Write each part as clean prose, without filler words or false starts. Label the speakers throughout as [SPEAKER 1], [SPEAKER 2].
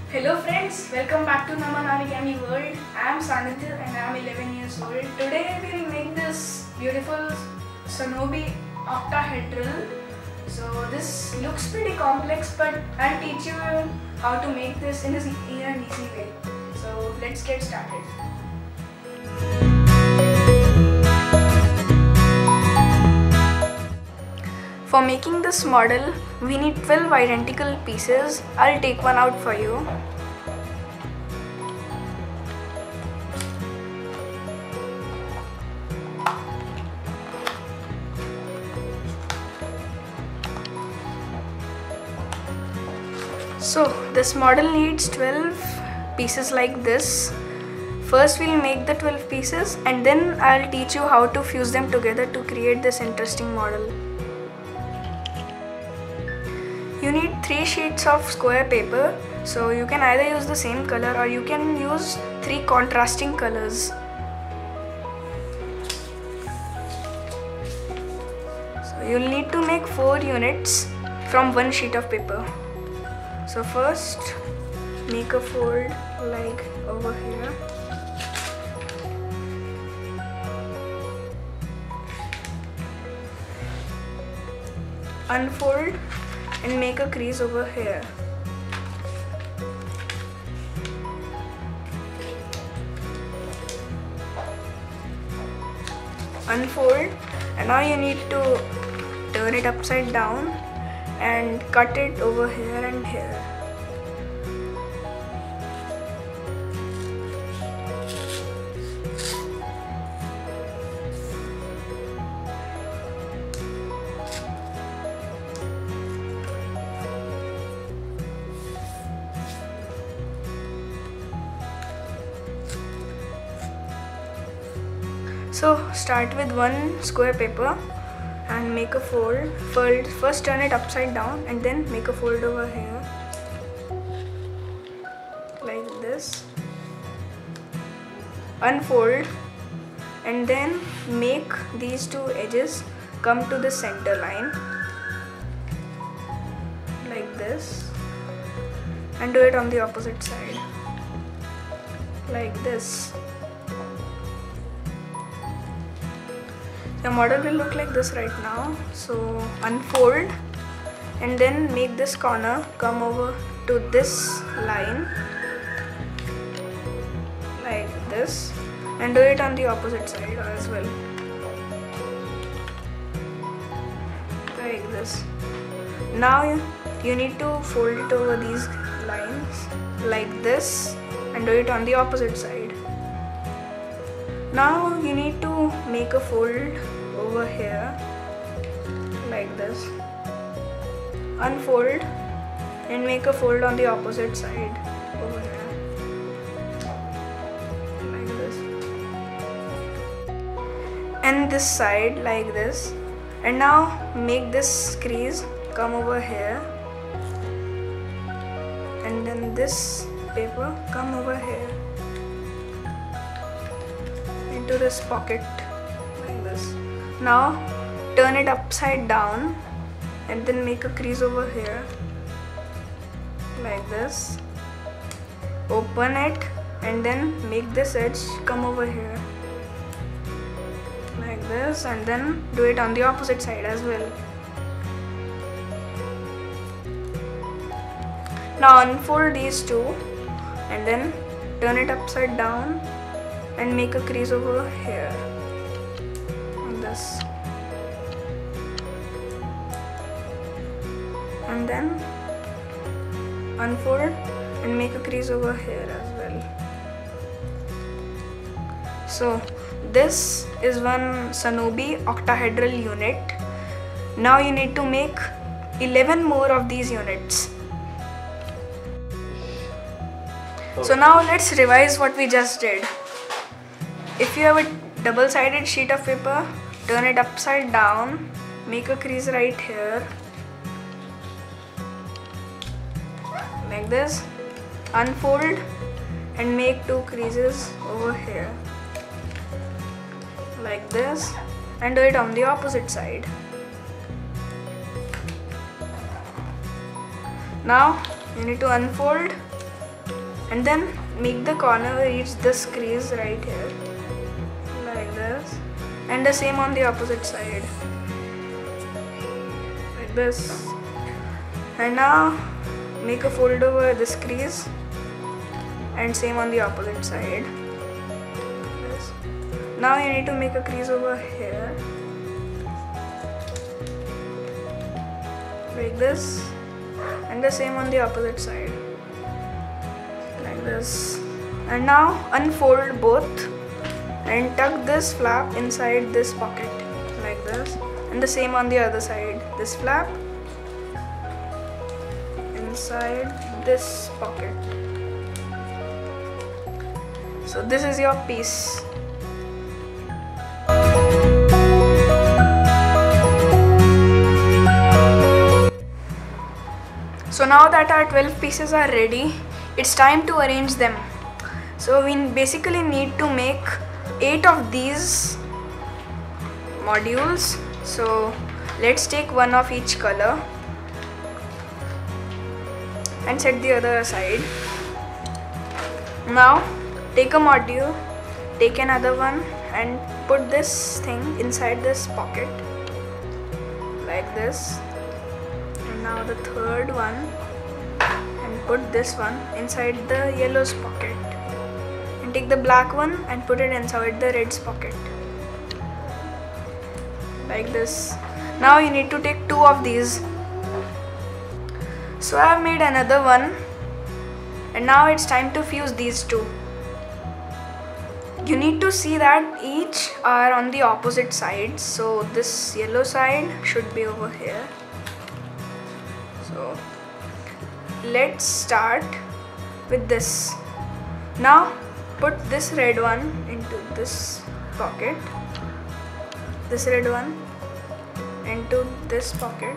[SPEAKER 1] Hello friends, welcome back to Origami World. I am Sanitya and I am 11 years old. Today we will make this beautiful Sonobe Octahedron. So this looks pretty complex, but I'll teach you how to make this in an easy way. So let's get started. For making this model, we need 12 identical pieces. I'll take one out for you. So this model needs 12 pieces like this. First we'll make the 12 pieces and then I'll teach you how to fuse them together to create this interesting model. You need 3 sheets of square paper, so you can either use the same color or you can use 3 contrasting colors. So you'll need to make 4 units from 1 sheet of paper. So first make a fold like over here. Unfold and make a crease over here. Unfold, and now you need to turn it upside down and cut it over here and here. So start with 1 square paper and make a fold. First turn it upside down and then make a fold over here like this. Unfold and then make these 2 edges come to the center line like this, and do it on the opposite side like this. The model will look like this right now. So unfold and then make this corner come over to this line like this, and do it on the opposite side as well like this. Now you need to fold it over these lines like this and do it on the opposite side. Now you need to make a fold over here like this. Unfold and make a fold on the opposite side over here like this, and this side like this. And now make this crease come over here, and then this paper come over here into this pocket like this. Now turn it upside down and then make a crease over here like this. Open it and then make this edge come over here like this, and then do it on the opposite side as well. Now unfold these 2 and then turn it upside down and make a crease over here on this, and then unfold and make a crease over here as well. So this is one Sonobe octahedral unit. Now you need to make 11 more of these units. So now let's revise what we just did. If you have a double-sided sheet of paper, turn it upside down, make a crease right here like this. Unfold and make 2 creases over here like this, and do it on the opposite side. Now you need to unfold and then make the corner reach this crease right here, like this, and the same on the opposite side, like this. And now make a fold over this crease and same on the opposite side. This. Now you need to make a crease over here, like this, and the same on the opposite side, like this. And now unfold both and tuck this flap inside this pocket, like this, and the same on the other side. This flap inside this pocket. So this is your piece. So now that our 12 pieces are ready, it's time to arrange them. So we basically need to make 8 of these modules. So let's take one of each color and set the other aside. Now take a module, take another one and put this thing inside this pocket, like this. And now the third one, and put this one inside the yellow's pocket, and take the black one and put it inside the red's pocket, like this. Now you need to take 2 of these. So I have made another one, and now it's time to fuse these two. You need to see that each are on the opposite sides. So this yellow side should be over here. So let's start with this. Now put this red one into this pocket, this red one into this pocket,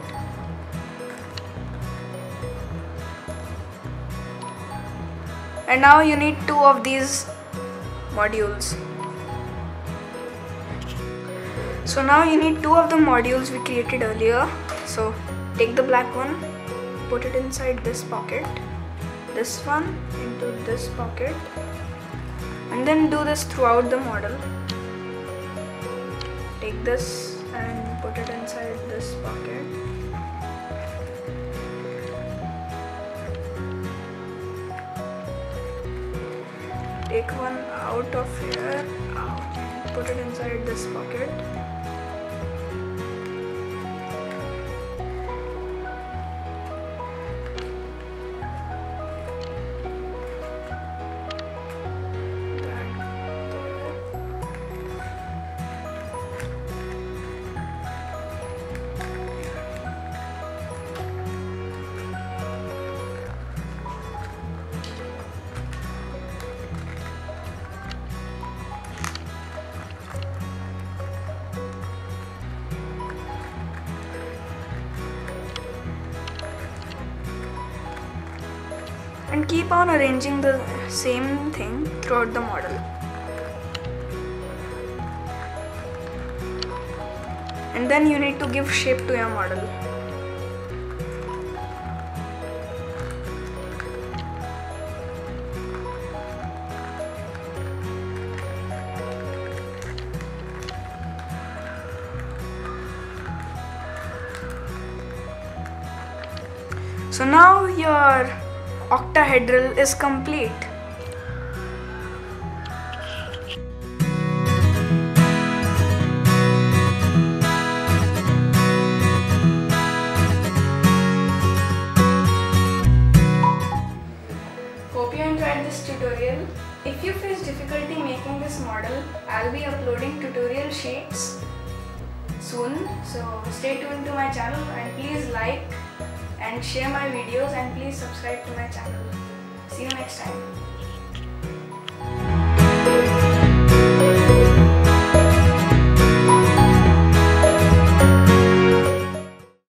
[SPEAKER 1] and now you need 2 of these modules. So now you need 2 of the modules we created earlier. So take the black one, put it inside this pocket, this one into this pocket, and then do this throughout the model. Take this and put it inside this pocket. Take one out of here, out, and put it inside this pocket. And keep on arranging the same thing throughout the model. And then you need to give shape to your model. So now your octahedral is complete. Hope you enjoyed this tutorial. If you face difficulty making this model, I'll be uploading tutorial sheets soon. So stay tuned to my channel and please like and share my videos and please subscribe to my channel. See you next time.